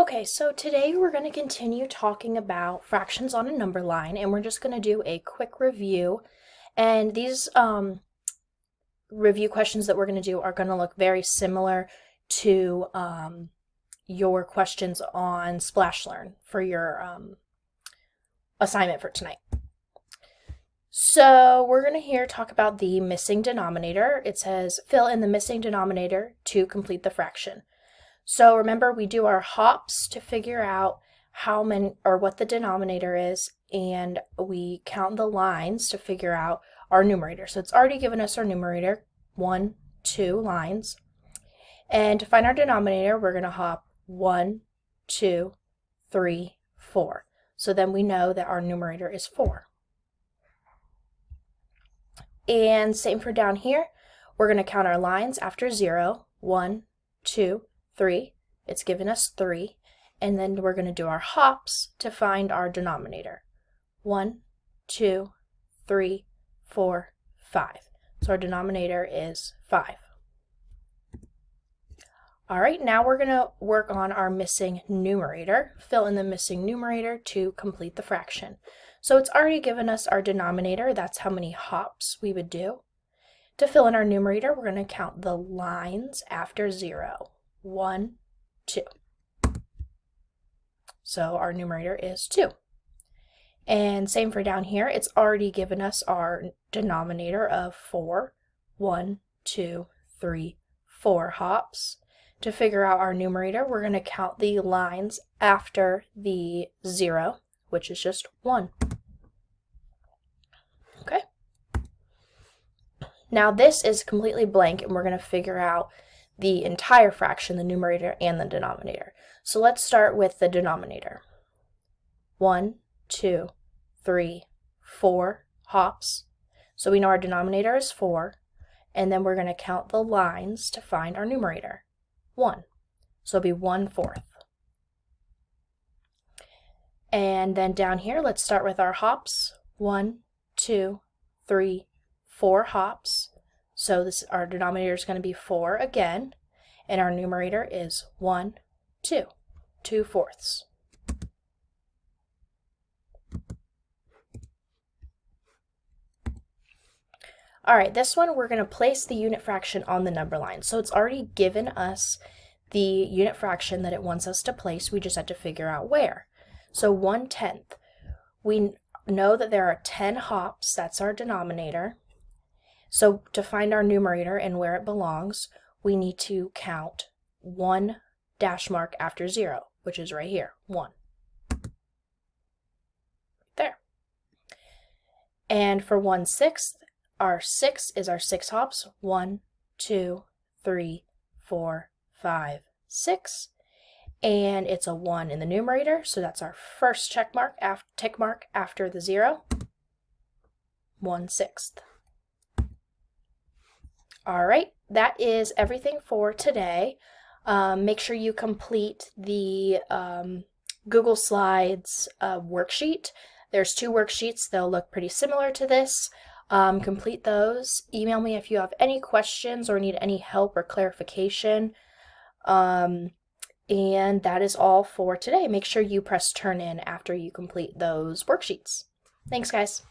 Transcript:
Okay, so today we're going to continue talking about fractions on a number line, and we're just going to do a quick review. And these review questions that we're going to do are going to look very similar to your questions on SplashLearn for your assignment for tonight. So we're going to here talk about the missing denominator. It says fill in the missing denominator to complete the fraction. So remember, we do our hops to figure out how many or what the denominator is, and we count the lines to figure out our numerator. So it's already given us our numerator, 1, 2 lines. And to find our denominator, we're going to hop 1, 2, 3, 4. So then we know that our numerator is 4. And same for down here. We're going to count our lines after 0, 1, 2, 3. It's given us 3. And then we're going to do our hops to find our denominator. 1, 2, 3, 4, 5. So our denominator is 5. All right, now we're going to work on our missing numerator. Fill in the missing numerator to complete the fraction. So it's already given us our denominator. That's how many hops we would do. To fill in our numerator, we're going to count the lines after 0. 1, 2. So our numerator is 2. And same for down here. It's already given us our denominator of 4. 1, 2, 3, 4 hops. To figure out our numerator, we're going to count the lines after the 0, which is just 1. Okay. Now this is completely blank, and we're going to figure out the entire fraction, the numerator and the denominator. So let's start with the denominator. 1, 2, 3, 4 hops. So we know our denominator is 4, and then we're going to count the lines to find our numerator. 1. So it'll be 1/4. And then down here, let's start with our hops. 1, 2, 3, 4 hops. So our denominator is going to be 4 again, and our numerator is 1, 2, 2/4. All right, this one we're going to place the unit fraction on the number line. So it's already given us the unit fraction that it wants us to place. We just have to figure out where. So 1/10. We know that there are 10 hops. That's our denominator. So to find our numerator and where it belongs, we need to count 1 dash mark after 0, which is right here, 1. There. And for 1/6, our 6 is our 6 hops. 1, 2, 3, 4, 5, 6. And it's a 1 in the numerator, so that's our first tick mark after the 0. 1/6. All right, that is everything for today. Make sure you complete the Google Slides worksheet. There's 2 worksheets. They'll look pretty similar to this. Complete those. Email me if you have any questions or need any help or clarification. And that is all for today. Make sure you press turn in after you complete those worksheets. Thanks, guys.